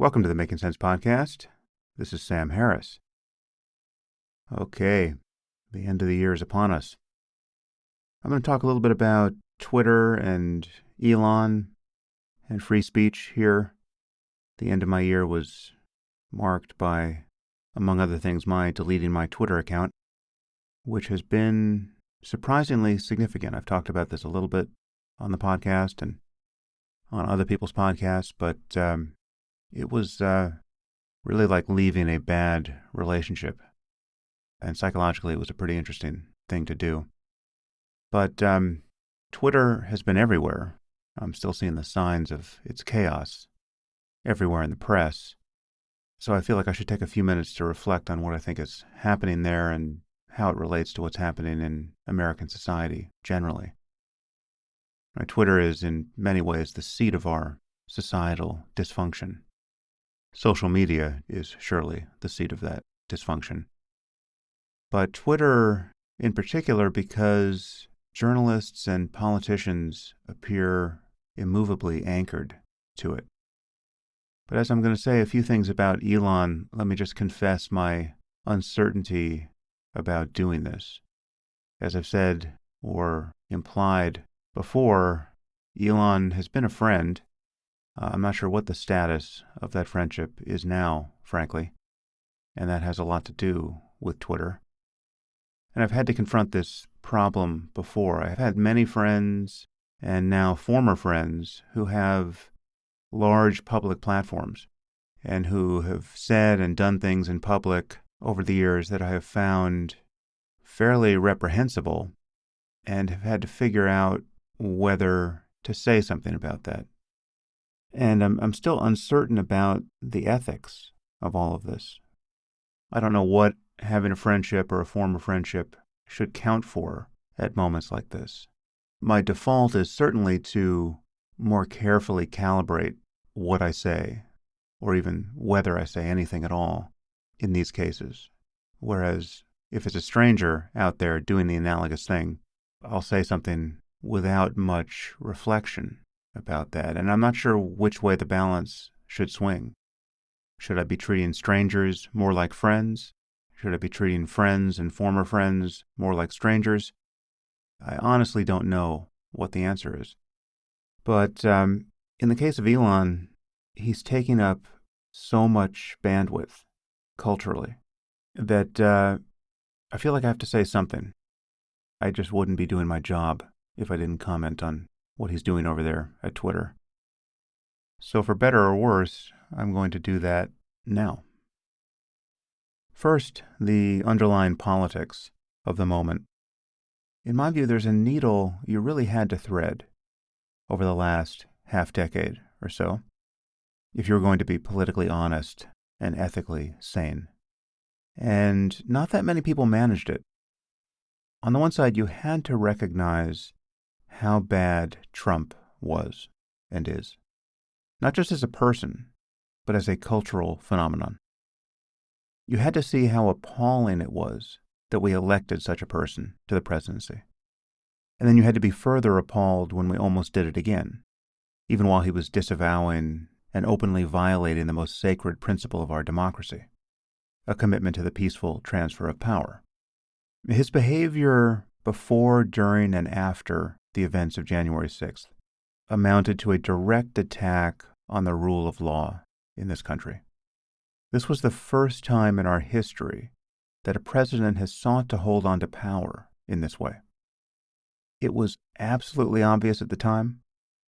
Welcome to the Making Sense Podcast. This is Sam Harris. Okay, the end of the year is upon us. I'm going to talk a little bit about Twitter and Elon and free speech here. The end of my year was marked by, among other things, my deleting my Twitter account, which has been surprisingly significant. I've talked about this a little bit on the podcast and on other people's podcasts, but it was really like leaving a bad relationship. And psychologically, it was a pretty interesting thing to do. But Twitter has been everywhere. I'm still seeing the signs of its chaos everywhere in the press. So I feel like I should take a few minutes to reflect on what I think is happening there and how it relates to what's happening in American society generally. Twitter is in many ways the seat of our societal dysfunction. Social media is surely the seat of that dysfunction. But Twitter in particular, because journalists and politicians appear immovably anchored to it. But as I'm going to say a few things about Elon, let me just confess my uncertainty about doing this. As I've said or implied before, Elon has been a friend. I'm not sure what the status of that friendship is now, frankly, and that has a lot to do with Twitter. And I've had to confront this problem before. I've had many friends and now former friends who have large public platforms and who have said and done things in public over the years that I have found fairly reprehensible and have had to figure out whether to say something about that. And I'm still uncertain about the ethics of all of this. I don't know what having a friendship or a former friendship should count for at moments like this. My default is certainly to more carefully calibrate what I say, or even whether I say anything at all in these cases. Whereas if it's a stranger out there doing the analogous thing, I'll say something without much reflection about that. And I'm not sure which way the balance should swing. Should I be treating strangers more like friends? Should I be treating friends and former friends more like strangers? I honestly don't know what the answer is. But in the case of Elon, he's taking up so much bandwidth culturally that I feel like I have to say something. I just wouldn't be doing my job if I didn't comment on what he's doing over there at Twitter. So for better or worse, I'm going to do that now. First, the underlying politics of the moment. In my view, there's a needle you really had to thread over the last half-decade or so if you were going to be politically honest and ethically sane. And not that many people managed it. On the one side, you had to recognize how bad Trump was and is, not just as a person, but as a cultural phenomenon. You had to see how appalling it was that we elected such a person to the presidency. And then you had to be further appalled when we almost did it again, even while he was disavowing and openly violating the most sacred principle of our democracy, a commitment to the peaceful transfer of power. His behavior before, during, and after the events of January 6th amounted to a direct attack on the rule of law in this country. This was the first time in our history that a president has sought to hold on to power in this way. It was absolutely obvious at the time,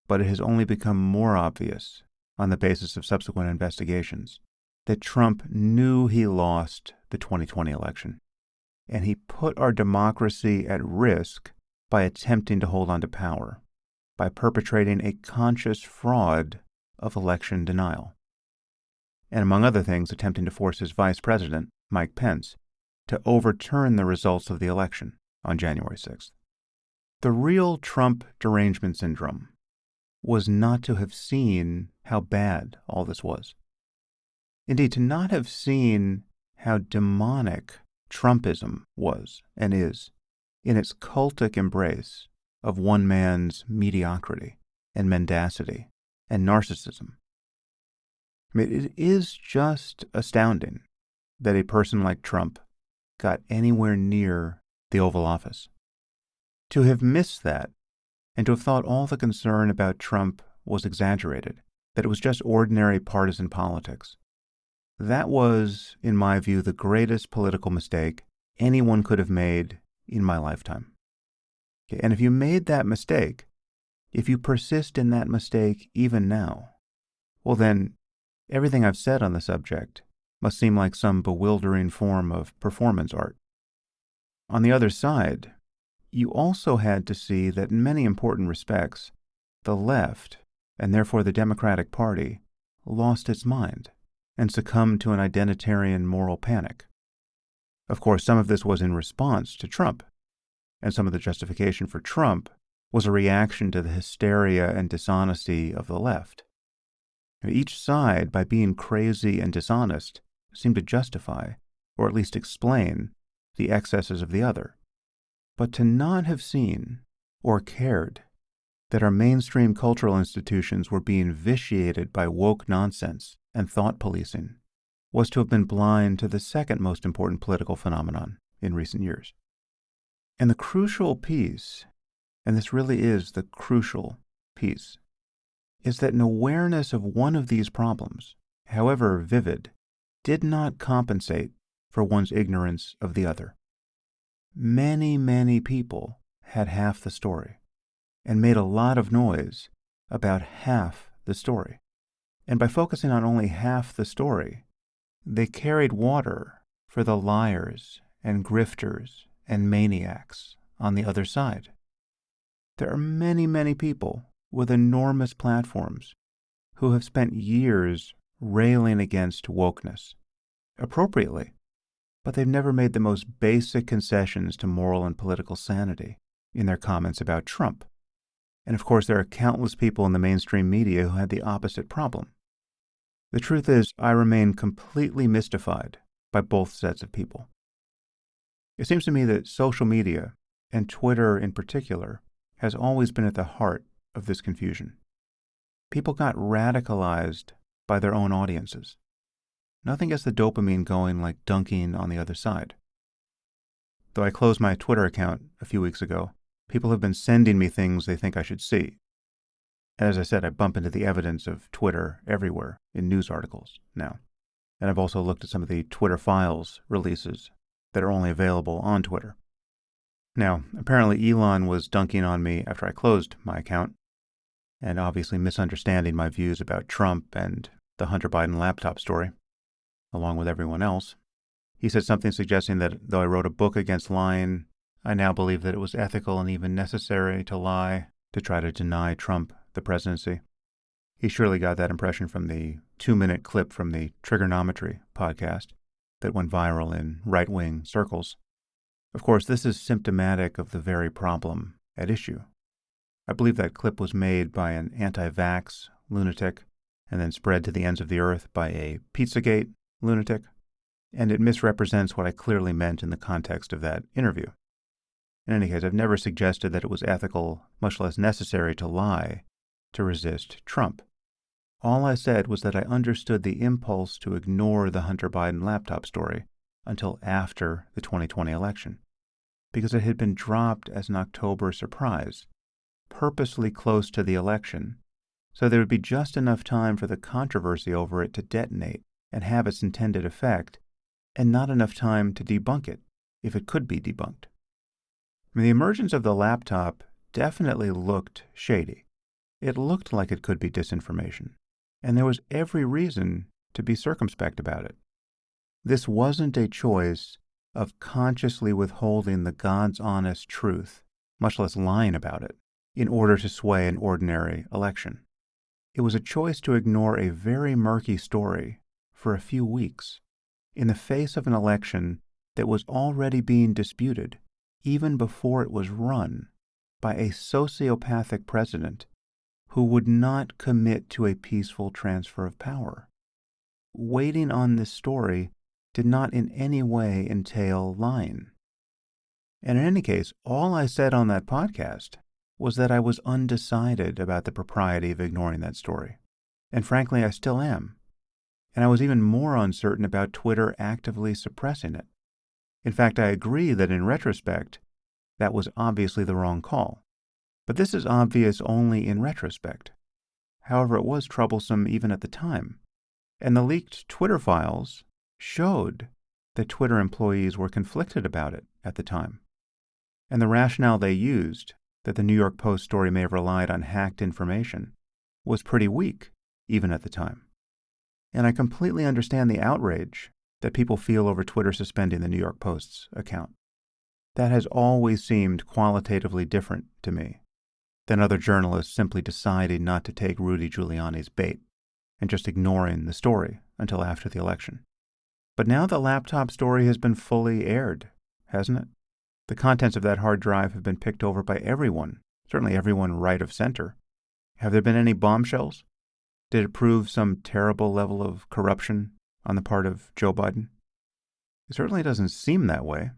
but it has only become more obvious on the basis of subsequent investigations that Trump knew he lost the 2020 election, and he put our democracy at risk by attempting to hold on to power, by perpetrating a conscious fraud of election denial, and among other things, attempting to force his vice president, Mike Pence, to overturn the results of the election on January 6th. The real Trump derangement syndrome was not to have seen how bad all this was. Indeed, to not have seen how demonic Trumpism was and is in its cultic embrace of one man's mediocrity and mendacity and narcissism. I mean, it is just astounding that a person like Trump got anywhere near the Oval Office. To have missed that, and to have thought all the concern about Trump was exaggerated, that it was just ordinary partisan politics, that was, in my view, the greatest political mistake anyone could have made in my lifetime. Okay, and if you made that mistake, if you persist in that mistake even now, well then, everything I've said on the subject must seem like some bewildering form of performance art. On the other side, you also had to see that in many important respects, the left, and therefore the Democratic Party, lost its mind and succumbed to an identitarian moral panic. Of course, some of this was in response to Trump, and some of the justification for Trump was a reaction to the hysteria and dishonesty of the left. Each side, by being crazy and dishonest, seemed to justify, or at least explain, the excesses of the other. But to not have seen or cared that our mainstream cultural institutions were being vitiated by woke nonsense and thought policing was to have been blind to the second most important political phenomenon in recent years. And the crucial piece, and this really is the crucial piece, is that an awareness of one of these problems, however vivid, did not compensate for one's ignorance of the other. Many, many people had half the story and made a lot of noise about half the story. And by focusing on only half the story, they carried water for the liars and grifters and maniacs on the other side. There are many, many people with enormous platforms who have spent years railing against wokeness, appropriately, but they've never made the most basic concessions to moral and political sanity in their comments about Trump. And of course, there are countless people in the mainstream media who had the opposite problem. The truth is, I remain completely mystified by both sets of people. It seems to me that social media, and Twitter in particular, has always been at the heart of this confusion. People got radicalized by their own audiences. Nothing gets the dopamine going like dunking on the other side. Though I closed my Twitter account a few weeks ago, people have been sending me things they think I should see. And as I said, I bump into the evidence of Twitter everywhere in news articles now. And I've also looked at some of the Twitter Files releases that are only available on Twitter. Now, apparently Elon was dunking on me after I closed my account, and obviously misunderstanding my views about Trump and the Hunter Biden laptop story, along with everyone else. He said something suggesting that though I wrote a book against lying, I now believe that it was ethical and even necessary to lie to try to deny Trump the presidency. He surely got that impression from the 2-minute clip from the Trigonometry podcast that went viral in right-wing circles. Of course, this is symptomatic of the very problem at issue. I believe that clip was made by an anti-vax lunatic and then spread to the ends of the earth by a Pizzagate lunatic, and it misrepresents what I clearly meant in the context of that interview. In any case, I've never suggested that it was ethical, much less necessary to lie to resist Trump. All I said was that I understood the impulse to ignore the Hunter Biden laptop story until after the 2020 election, because it had been dropped as an October surprise, purposely close to the election, so there would be just enough time for the controversy over it to detonate and have its intended effect, and not enough time to debunk it, if it could be debunked. I mean, the emergence of the laptop definitely looked shady. It looked like it could be disinformation, and there was every reason to be circumspect about it. This wasn't a choice of consciously withholding the God's honest truth, much less lying about it, in order to sway an ordinary election. It was a choice to ignore a very murky story for a few weeks, in the face of an election that was already being disputed, even before it was run, by a sociopathic president who would not commit to a peaceful transfer of power. Waiting on this story did not in any way entail lying. And in any case, all I said on that podcast was that I was undecided about the propriety of ignoring that story. And frankly, I still am. And I was even more uncertain about Twitter actively suppressing it. In fact, I agree that in retrospect, that was obviously the wrong call. But this is obvious only in retrospect. However, it was troublesome even at the time. And the leaked Twitter files showed that Twitter employees were conflicted about it at the time. And the rationale they used, that the New York Post story may have relied on hacked information, was pretty weak even at the time. And I completely understand the outrage that people feel over Twitter suspending the New York Post's account. That has always seemed qualitatively different to me than other journalists simply deciding not to take Rudy Giuliani's bait and just ignoring the story until after the election. But now the laptop story has been fully aired, hasn't it? The contents of that hard drive have been picked over by everyone, certainly everyone right of center. Have there been any bombshells? Did it prove some terrible level of corruption on the part of Joe Biden? It certainly doesn't seem that way.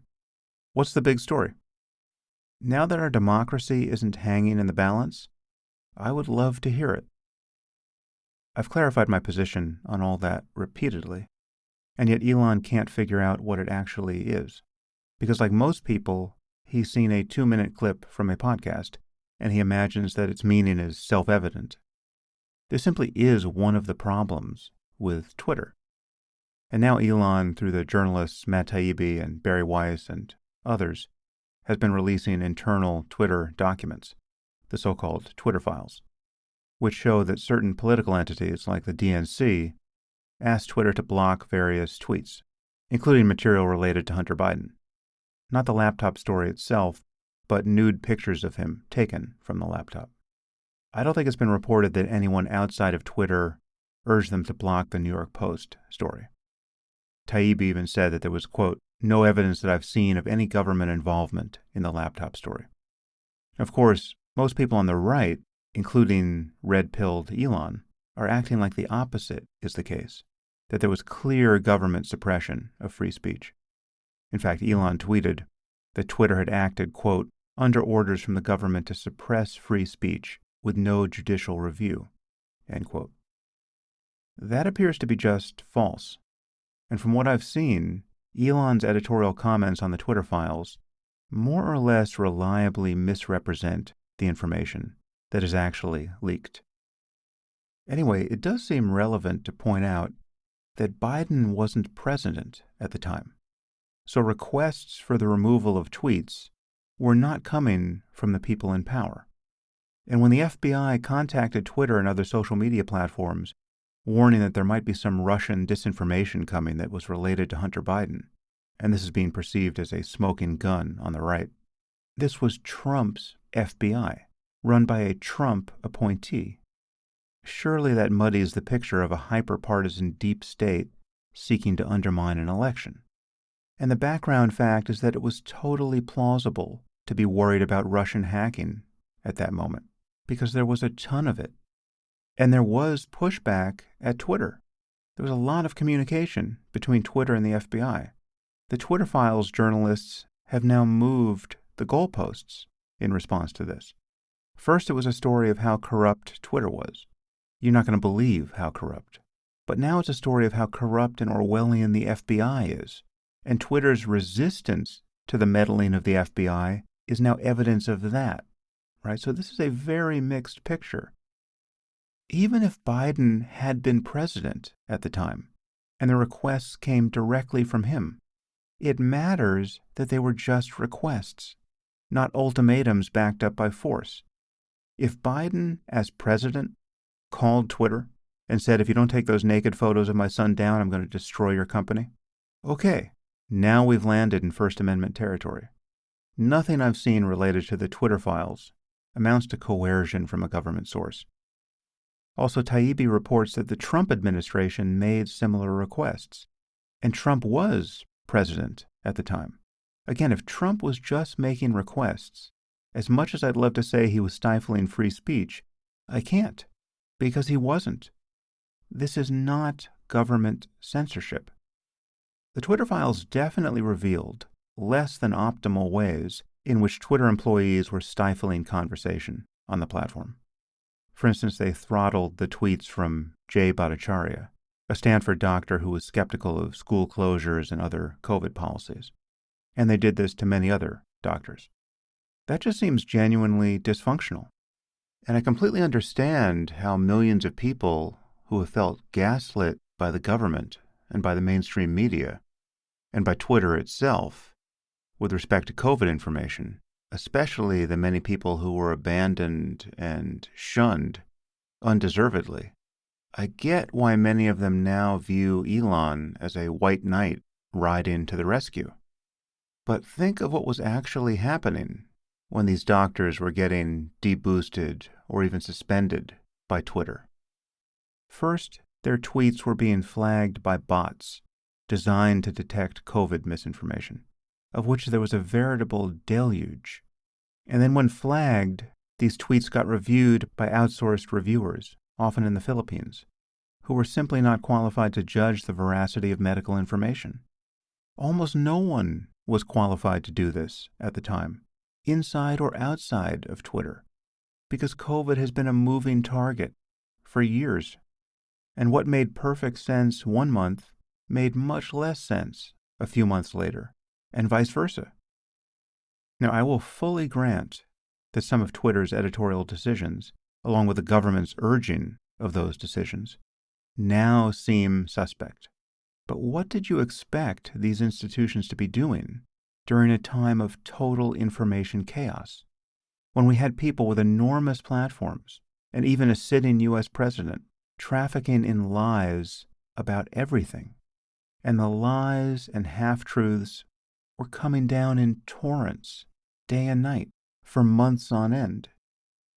What's the big story? Now that our democracy isn't hanging in the balance, I would love to hear it. I've clarified my position on all that repeatedly, and yet Elon can't figure out what it actually is. Because like most people, he's seen a 2-minute clip from a podcast, and he imagines that its meaning is self-evident. This simply is one of the problems with Twitter. And now Elon, through the journalists Matt Taibbi and Barry Weiss and others, has been releasing internal Twitter documents, the so-called Twitter files, which show that certain political entities like the DNC asked Twitter to block various tweets, including material related to Hunter Biden. Not the laptop story itself, but nude pictures of him taken from the laptop. I don't think it's been reported that anyone outside of Twitter urged them to block the New York Post story. Taibbi even said that there was, quote, no evidence that I've seen of any government involvement in the laptop story. Of course, most people on the right, including red-pilled Elon, are acting like the opposite is the case, that there was clear government suppression of free speech. In fact, Elon tweeted that Twitter had acted, quote, under orders from the government to suppress free speech with no judicial review, end quote. That appears to be just false. And from what I've seen, Elon's editorial comments on the Twitter files more or less reliably misrepresent the information that is actually leaked. Anyway, it does seem relevant to point out that Biden wasn't president at the time. So requests for the removal of tweets were not coming from the people in power. And when the FBI contacted Twitter and other social media platforms, warning that there might be some Russian disinformation coming that was related to Hunter Biden, and this is being perceived as a smoking gun on the right, this was Trump's FBI, run by a Trump appointee. Surely that muddies the picture of a hyper-partisan deep state seeking to undermine an election. And the background fact is that it was totally plausible to be worried about Russian hacking at that moment, because there was a ton of it. And there was pushback at Twitter. There was a lot of communication between Twitter and the FBI. The Twitter files journalists have now moved the goalposts in response to this. First, it was a story of how corrupt Twitter was. You're not going to believe how corrupt. But now it's a story of how corrupt and Orwellian the FBI is. And Twitter's resistance to the meddling of the FBI is now evidence of that, right? So this is a very mixed picture. Even if Biden had been president at the time, and the requests came directly from him, it matters that they were just requests, not ultimatums backed up by force. If Biden, as president, called Twitter and said, if you don't take those naked photos of my son down, I'm going to destroy your company, okay, now we've landed in First Amendment territory. Nothing I've seen related to the Twitter files amounts to coercion from a government source. Also, Taibbi reports that the Trump administration made similar requests, and Trump was president at the time. Again, if Trump was just making requests, as much as I'd love to say he was stifling free speech, I can't, because he wasn't. This is not government censorship. The Twitter files definitely revealed less than optimal ways in which Twitter employees were stifling conversation on the platform. For instance, they throttled the tweets from Jay Bhattacharya, a Stanford doctor who was skeptical of school closures and other COVID policies. And they did this to many other doctors. That just seems genuinely dysfunctional. And I completely understand how millions of people who have felt gaslit by the government and by the mainstream media and by Twitter itself with respect to COVID information, especially the many people who were abandoned and shunned undeservedly. I get why many of them now view Elon as a white knight riding to the rescue. But think of what was actually happening when these doctors were getting deboosted or even suspended by Twitter. First, their tweets were being flagged by bots designed to detect COVID misinformation, of which there was a veritable deluge. And then when flagged, these tweets got reviewed by outsourced reviewers, often in the Philippines, who were simply not qualified to judge the veracity of medical information. Almost no one was qualified to do this at the time, inside or outside of Twitter, because COVID has been a moving target for years. And what made perfect sense one month made much less sense a few months later, and vice versa. Now, I will fully grant that some of Twitter's editorial decisions, along with the government's urging of those decisions, now seem suspect. But what did you expect these institutions to be doing during a time of total information chaos, when we had people with enormous platforms and even a sitting U.S. president trafficking in lies about everything? And the lies and half-truths were coming down in torrents, day and night, for months on end.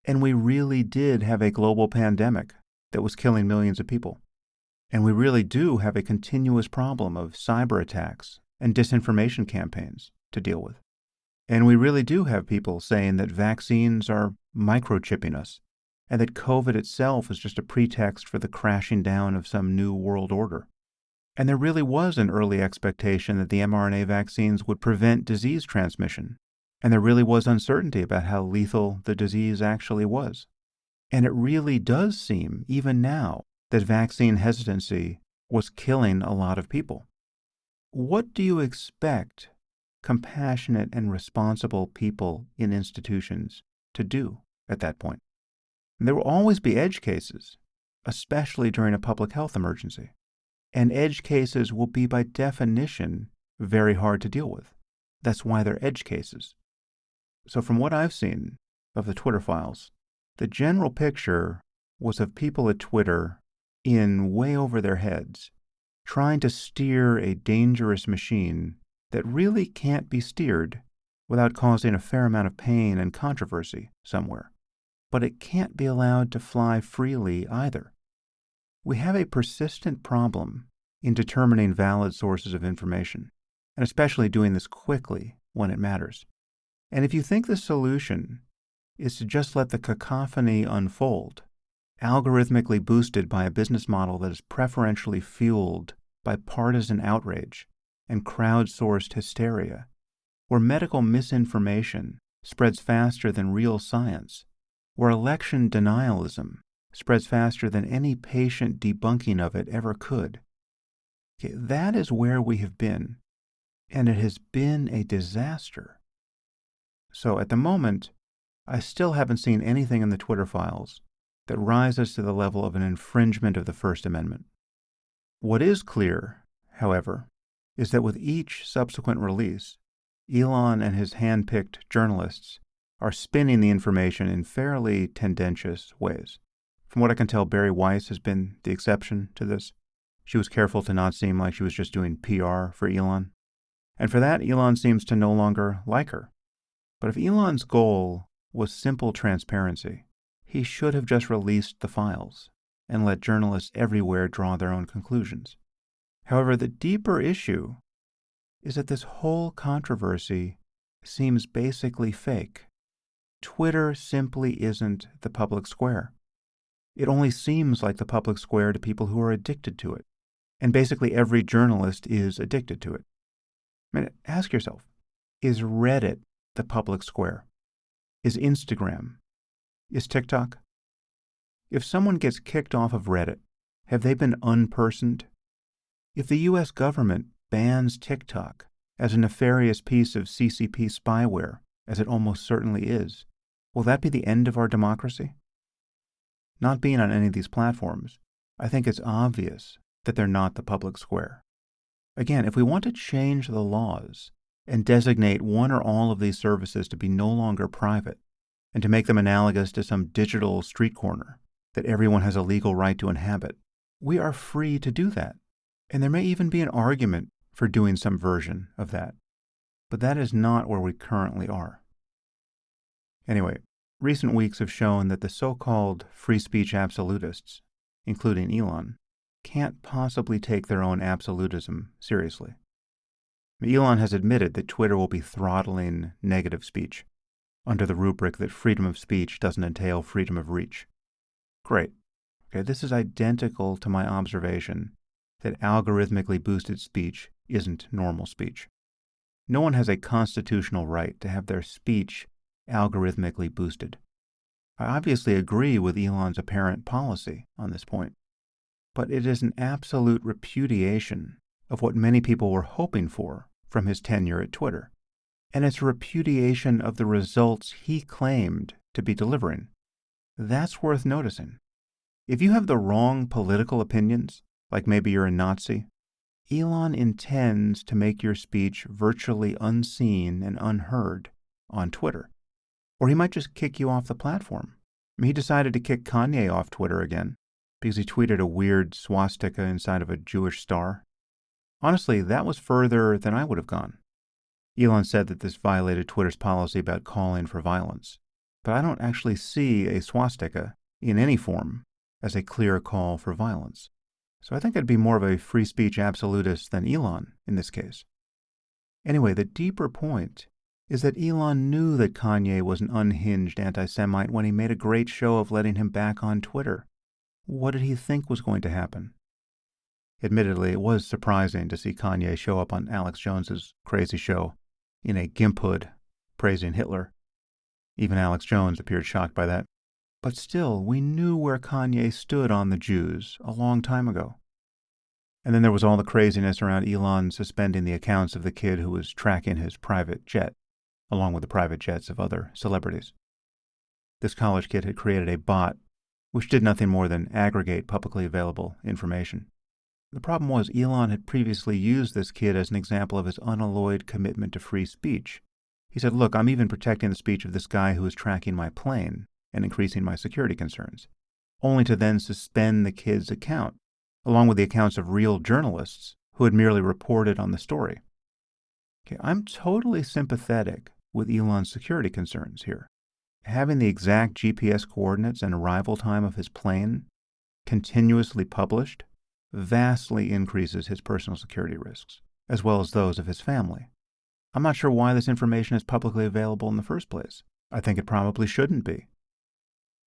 And we really did have a global pandemic that was killing millions of people. And we really do have a continuous problem of cyber attacks and disinformation campaigns to deal with. And we really do have people saying that vaccines are microchipping us, and that COVID itself is just a pretext for the crashing down of some new world order. And there really was an early expectation that the mRNA vaccines would prevent disease transmission, and there really was uncertainty about how lethal the disease actually was. And it really does seem, even now, that vaccine hesitancy was killing a lot of people. What do you expect compassionate and responsible people in institutions to do at that point? And there will always be edge cases, especially during a public health emergency. And edge cases will be, by definition, very hard to deal with. That's why they're edge cases. So from what I've seen of the Twitter files, the general picture was of people at Twitter in way over their heads, trying to steer a dangerous machine that really can't be steered without causing a fair amount of pain and controversy somewhere. But it can't be allowed to fly freely either. We have a persistent problem in determining valid sources of information, and especially doing this quickly when it matters. And if you think the solution is to just let the cacophony unfold, algorithmically boosted by a business model that is preferentially fueled by partisan outrage and crowdsourced hysteria, where medical misinformation spreads faster than real science, where election denialism spreads faster than any patient debunking of it ever could. Okay, that is where we have been, and it has been a disaster. So at the moment, I still haven't seen anything in the Twitter files that rises to the level of an infringement of the First Amendment. What is clear, however, is that with each subsequent release, Elon and his hand-picked journalists are spinning the information in fairly tendentious ways. From what I can tell, Bari Weiss has been the exception to this. She was careful to not seem like she was just doing PR for Elon. And for that, Elon seems to no longer like her. But if Elon's goal was simple transparency, he should have just released the files and let journalists everywhere draw their own conclusions. However, the deeper issue is that this whole controversy seems basically fake. Twitter simply isn't the public square. It only seems like the public square to people who are addicted to it. And basically every journalist is addicted to it. I mean, ask yourself, is Reddit the public square? Is Instagram? Is TikTok? If someone gets kicked off of Reddit, Have they been unpersoned? If the U.S. government bans TikTok as a nefarious piece of CCP spyware, as it almost certainly is, will that be the end of our democracy? Not being on any of these platforms, I think it's obvious that they're not the public square. Again, if we want to change the laws and designate one or all of these services to be no longer private and to make them analogous to some digital street corner that everyone has a legal right to inhabit, we are free to do that. And there may even be an argument for doing some version of that. But that is not where we currently are. Anyway, recent weeks have shown that the so-called free speech absolutists, including Elon, can't possibly take their own absolutism seriously. Elon has admitted that Twitter will be throttling negative speech under the rubric that freedom of speech doesn't entail freedom of reach. Great. Okay, this is identical to my observation that algorithmically boosted speech isn't normal speech. No one has a constitutional right to have their speech algorithmically boosted. I obviously agree with Elon's apparent policy on this point, but it is an absolute repudiation of what many people were hoping for from his tenure at Twitter, and it's a repudiation of the results he claimed to be delivering. That's worth noticing. If you have the wrong political opinions, like maybe you're a Nazi, Elon intends to make your speech virtually unseen and unheard on Twitter. Or he might just kick you off the platform. He decided to kick Kanye off Twitter again because he tweeted a weird swastika inside of a Jewish star. Honestly, that was further than I would have gone. Elon said that this violated Twitter's policy about calling for violence, but I don't actually see a swastika in any form as a clear call for violence. So I think I'd be more of a free speech absolutist than Elon in this case. Anyway, the deeper point is that Elon knew that Kanye was an unhinged anti-Semite when he made a great show of letting him back on Twitter. What did he think was going to happen? Admittedly, it was surprising to see Kanye show up on Alex Jones's crazy show in a gimp hood praising Hitler. Even Alex Jones appeared shocked by that. But still, we knew where Kanye stood on the Jews a long time ago. And then there was all the craziness around Elon suspending the accounts of the kid who was tracking his private jet, along with the private jets of other celebrities. This college kid had created a bot which did nothing more than aggregate publicly available information. The problem was Elon had previously used this kid as an example of his unalloyed commitment to free speech. He said, look, I'm even protecting the speech of this guy who is tracking my plane and increasing my security concerns, only to then suspend the kid's account, along with the accounts of real journalists who had merely reported on the story. Okay, I'm totally sympathetic with Elon's security concerns here. Having the exact GPS coordinates and arrival time of his plane continuously published vastly increases his personal security risks, as well as those of his family. I'm not sure why this information is publicly available in the first place. I think it probably shouldn't be.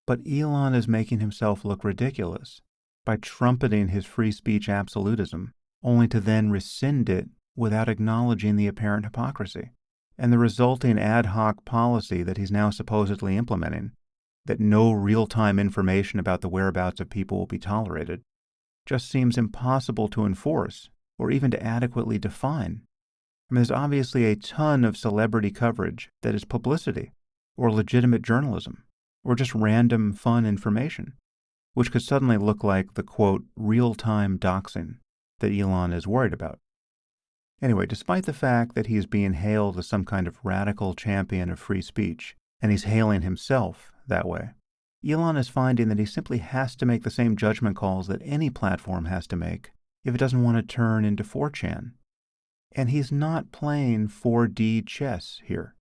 But Elon is making himself look ridiculous by trumpeting his free speech absolutism, only to then rescind it without acknowledging the apparent hypocrisy and the resulting ad hoc policy that he's now supposedly implementing, that no real-time information about the whereabouts of people will be tolerated, just seems impossible to enforce or even to adequately define. There's obviously a ton of celebrity coverage that is publicity or legitimate journalism or just random fun information, which could suddenly look like the, quote, real-time doxing that Elon is worried about. Anyway, despite the fact that he is being hailed as some kind of radical champion of free speech, and he's hailing himself that way, Elon is finding that he simply has to make the same judgment calls that any platform has to make if it doesn't want to turn into 4chan. And he's not playing 4D chess here.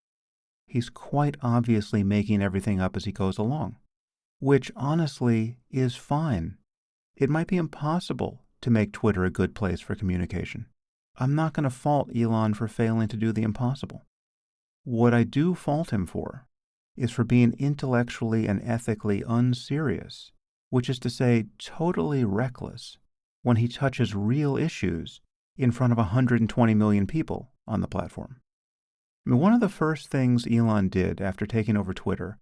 He's quite obviously making everything up as he goes along, which honestly is fine. It might be impossible to make Twitter a good place for communication. I'm not going to fault Elon for failing to do the impossible. What I do fault him for is for being intellectually and ethically unserious, which is to say totally reckless, when he touches real issues in front of 120 million people on the platform. One of the first things Elon did after taking over Twitter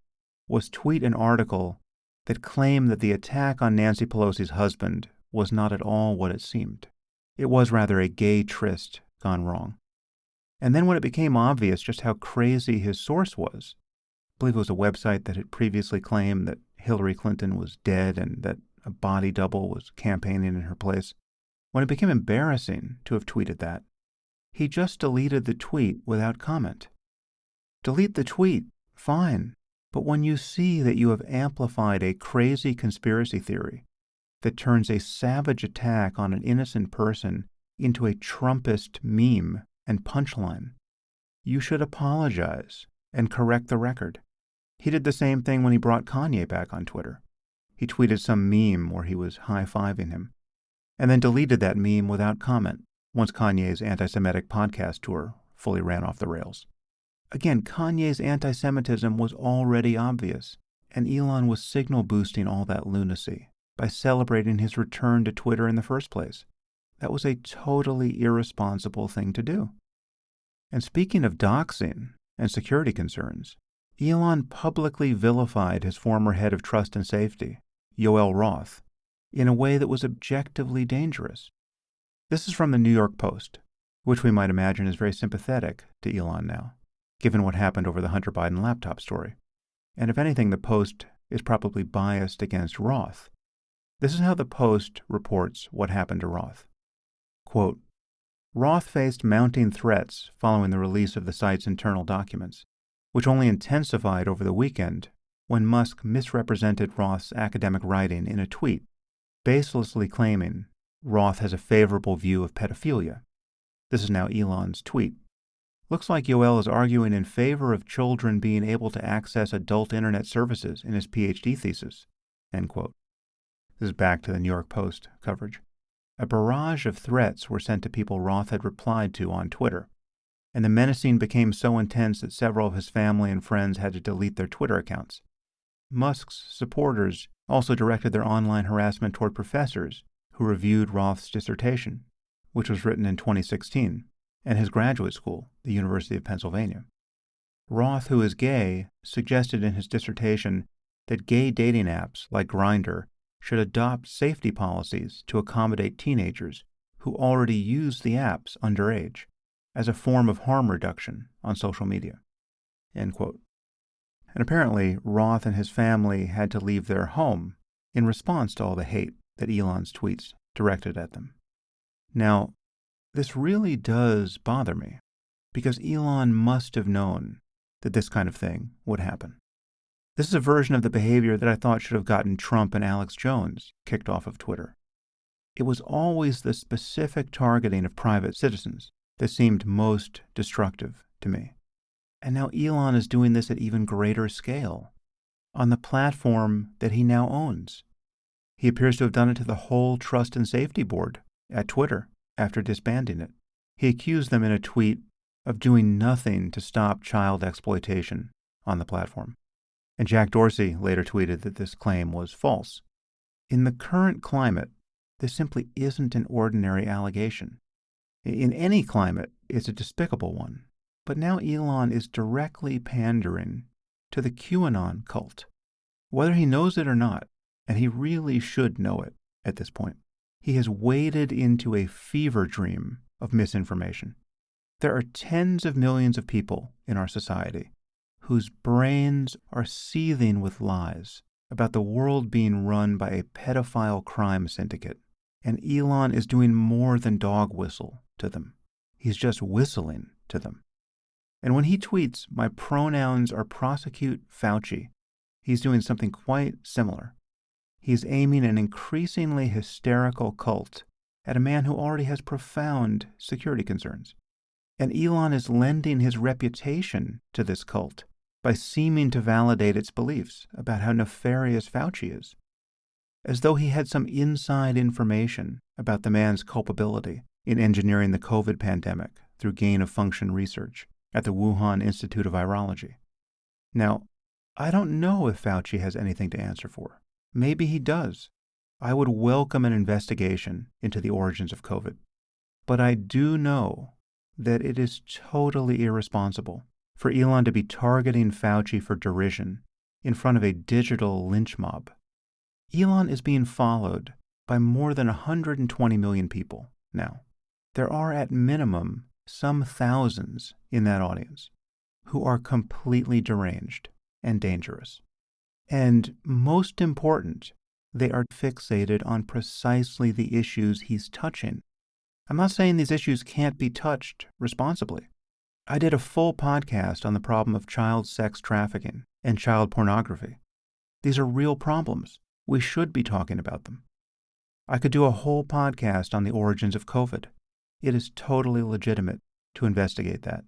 was tweet an article that claimed that the attack on Nancy Pelosi's husband was not at all what it seemed. It was rather a gay tryst gone wrong. And then when it became obvious just how crazy his source was, I believe it was a website that had previously claimed that Hillary Clinton was dead and that a body double was campaigning in her place, when it became embarrassing to have tweeted that, he just deleted the tweet without comment. Delete the tweet, fine, but when you see that you have amplified a crazy conspiracy theory that turns a savage attack on an innocent person into a Trumpist meme and punchline, you should apologize and correct the record. He did the same thing when he brought Kanye back on Twitter. He tweeted some meme where he was high-fiving him, and then deleted that meme without comment once Kanye's anti-Semitic podcast tour fully ran off the rails. Again, Kanye's anti-Semitism was already obvious, and Elon was signal-boosting all that lunacy by celebrating his return to Twitter in the first place. That was a totally irresponsible thing to do. And speaking of doxing and security concerns, Elon publicly vilified his former head of trust and safety, Yoel Roth, in a way that was objectively dangerous. This is from the New York Post, which we might imagine is very sympathetic to Elon now, given what happened over the Hunter Biden laptop story. And if anything, the Post is probably biased against Roth. This is how the Post reports what happened to Roth. Quote, Roth faced mounting threats following the release of the site's internal documents, which only intensified over the weekend when Musk misrepresented Roth's academic writing in a tweet, baselessly claiming Roth has a favorable view of pedophilia. This is now Elon's tweet. Looks like Yoel is arguing in favor of children being able to access adult internet services in his PhD thesis. End quote. This is back to the New York Post coverage. A barrage of threats were sent to people Roth had replied to on Twitter, and the menacing became so intense that several of his family and friends had to delete their Twitter accounts. Musk's supporters also directed their online harassment toward professors who reviewed Roth's dissertation, which was written in 2016, and his graduate school, the University of Pennsylvania. Roth, who is gay, suggested in his dissertation that gay dating apps like Grindr should adopt safety policies to accommodate teenagers who already use the apps underage as a form of harm reduction on social media. End quote. And apparently, Roth and his family had to leave their home in response to all the hate that Elon's tweets directed at them. Now, this really does bother me, because Elon must have known that this kind of thing would happen. This is a version of the behavior that I thought should have gotten Trump and Alex Jones kicked off of Twitter. It was always the specific targeting of private citizens that seemed most destructive to me. And now Elon is doing this at even greater scale, on the platform that he now owns. He appears to have done it to the whole Trust and Safety Board at Twitter after disbanding it. He accused them in a tweet of doing nothing to stop child exploitation on the platform. And Jack Dorsey later tweeted that this claim was false. In the current climate, this simply isn't an ordinary allegation. In any climate, it's a despicable one. But now Elon is directly pandering to the QAnon cult. Whether he knows it or not, and he really should know it at this point, he has waded into a fever dream of misinformation. There are tens of millions of people in our society whose brains are seething with lies about the world being run by a pedophile crime syndicate, and Elon is doing more than dog whistle to them. He's just whistling to them. And when he tweets, "My pronouns are prosecute Fauci," he's doing something quite similar. He's aiming an increasingly hysterical cult at a man who already has profound security concerns. And Elon is lending his reputation to this cult by seeming to validate its beliefs about how nefarious Fauci is, as though he had some inside information about the man's culpability in engineering the COVID pandemic through gain-of-function research at the Wuhan Institute of Virology. Now, I don't know if Fauci has anything to answer for. Maybe he does. I would welcome an investigation into the origins of COVID. But I do know that it is totally irresponsible for Elon to be targeting Fauci for derision in front of a digital lynch mob. Elon is being followed by more than 120 million people now. There are at minimum some thousands in that audience who are completely deranged and dangerous. And most important, they are fixated on precisely the issues he's touching. I'm not saying these issues can't be touched responsibly. I did a full podcast on the problem of child sex trafficking and child pornography. These are real problems. We should be talking about them. I could do a whole podcast on the origins of COVID. It is totally legitimate to investigate that.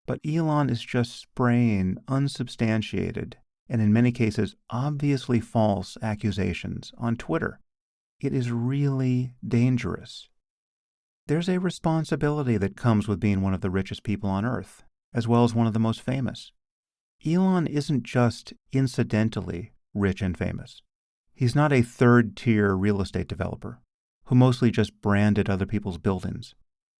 But Elon is just spraying unsubstantiated and in many cases obviously false accusations on Twitter. It is really dangerous. There's a responsibility that comes with being one of the richest people on Earth, as well as one of the most famous. Elon isn't just incidentally rich and famous. He's not a third-tier real estate developer who mostly just branded other people's buildings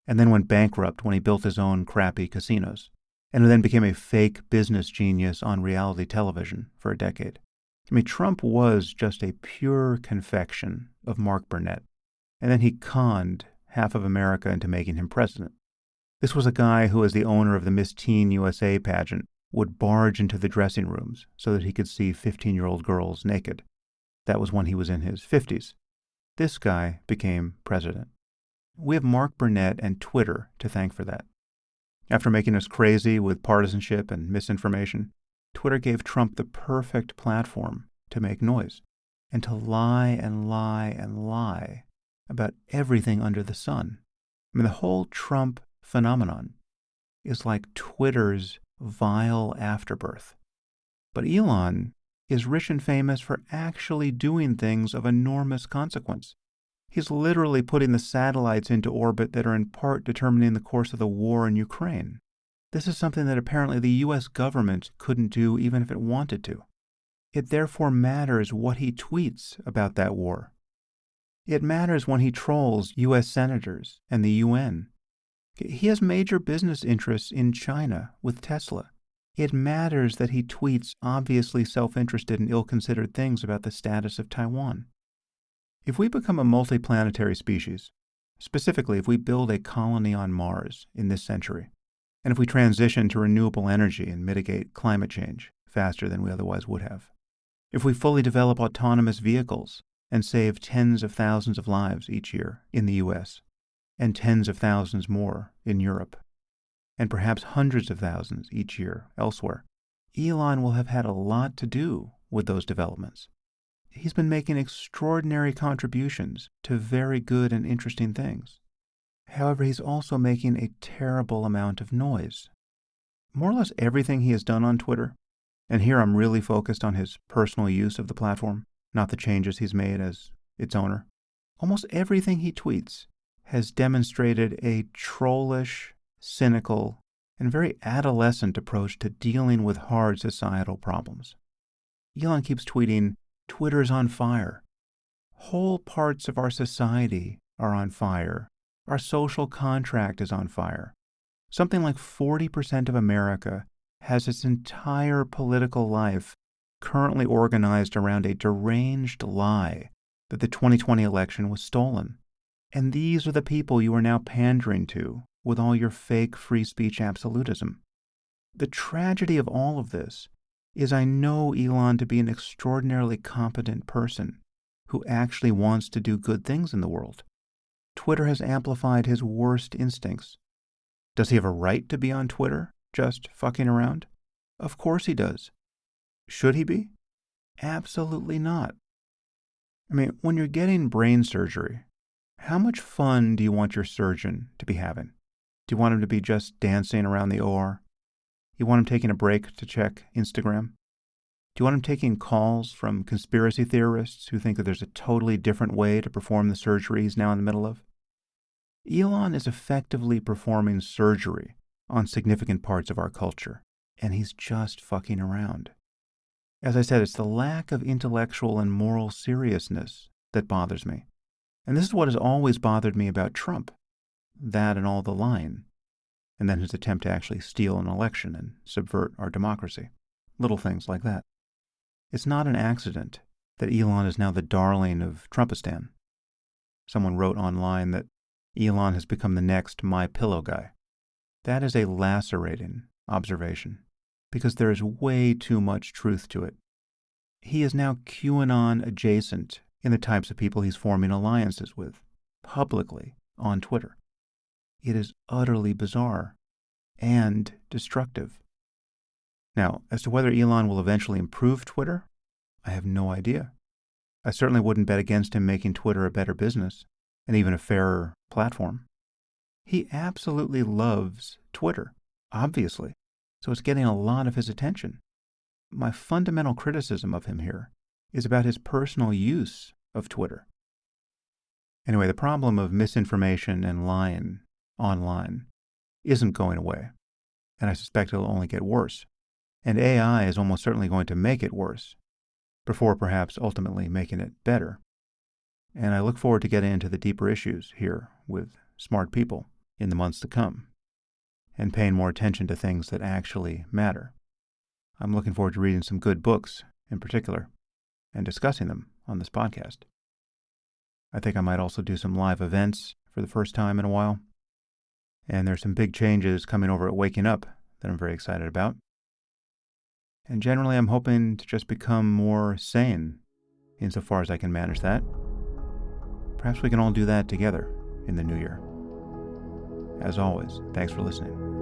and then went bankrupt when he built his own crappy casinos, and who then became a fake business genius on reality television for a decade. I mean, Trump was just a pure confection of Mark Burnett, and then he conned half of America into making him president. This was a guy who, as the owner of the Miss Teen USA pageant, would barge into the dressing rooms so that he could see 15-year-old girls naked. That was when he was in his 50s. This guy became president. We have Mark Burnett and Twitter to thank for that. After making us crazy with partisanship and misinformation, Twitter gave Trump the perfect platform to make noise and to lie and lie and lie about everything under the sun. I mean, the whole Trump phenomenon is like Twitter's vile afterbirth. But Elon is rich and famous for actually doing things of enormous consequence. He's literally putting the satellites into orbit that are in part determining the course of the war in Ukraine. This is something that apparently the U.S. government couldn't do even if it wanted to. It therefore matters what he tweets about that war. It matters when he trolls U.S. senators and the UN. He has major business interests in China with Tesla. It matters that he tweets obviously self-interested and ill-considered things about the status of Taiwan. If we become a multiplanetary species, specifically if we build a colony on Mars in this century, and if we transition to renewable energy and mitigate climate change faster than we otherwise would have, if we fully develop autonomous vehicles and save tens of thousands of lives each year in the U.S., and tens of thousands more in Europe, and perhaps hundreds of thousands each year elsewhere, Elon will have had a lot to do with those developments. He's been making extraordinary contributions to very good and interesting things. However, he's also making a terrible amount of noise. More or less everything he has done on Twitter, and here I'm really focused on his personal use of the platform, not the changes he's made as its owner. Almost everything he tweets has demonstrated a trollish, cynical, and very adolescent approach to dealing with hard societal problems. Elon keeps tweeting, "Twitter's on fire." Whole parts of our society are on fire. Our social contract is on fire. Something like 40% of America has its entire political life currently organized around a deranged lie that the 2020 election was stolen. And these are the people you are now pandering to with all your fake free speech absolutism. The tragedy of all of this is I know Elon to be an extraordinarily competent person who actually wants to do good things in the world. Twitter has amplified his worst instincts. Does he have a right to be on Twitter, just fucking around? Of course he does. Should he be? Absolutely not. I mean, when you're getting brain surgery, how much fun do you want your surgeon to be having? Do you want him to be just dancing around the OR? You want him taking a break to check Instagram? Do you want him taking calls from conspiracy theorists who think that there's a totally different way to perform the surgery he's now in the middle of? Elon is effectively performing surgery on significant parts of our culture, and he's just fucking around. As I said, it's the lack of intellectual and moral seriousness that bothers me. And this is what has always bothered me about Trump. That and all the lying. And then his attempt to actually steal an election and subvert our democracy. Little things like that. It's not an accident that Elon is now the darling of Trumpistan. someone wrote online that Elon has become the next My Pillow guy. That is a lacerating observation, because there is way too much truth to it. He is now QAnon adjacent in the types of people he's forming alliances with, publicly, on Twitter. It is utterly bizarre and destructive. Now, as to whether Elon will eventually improve Twitter, I have no idea. I certainly wouldn't bet against him making Twitter a better business, and even a fairer platform. He absolutely loves Twitter, obviously, so it's getting a lot of his attention. My fundamental criticism of him here is about his personal use of Twitter. Anyway, the problem of misinformation and lying online isn't going away, and I suspect it'll only get worse. And AI is almost certainly going to make it worse, before perhaps ultimately making it better. And I look forward to getting into the deeper issues here with smart people in the months to come, and paying more attention to things that actually matter. I'm looking forward to reading some good books in particular, and discussing them on this podcast. I think I might also do some live events for the first time in a while. And there's some big changes coming over at Waking Up that I'm very excited about. And generally, I'm hoping to just become more sane insofar as I can manage that. Perhaps we can all do that together in the new year. As always, thanks for listening.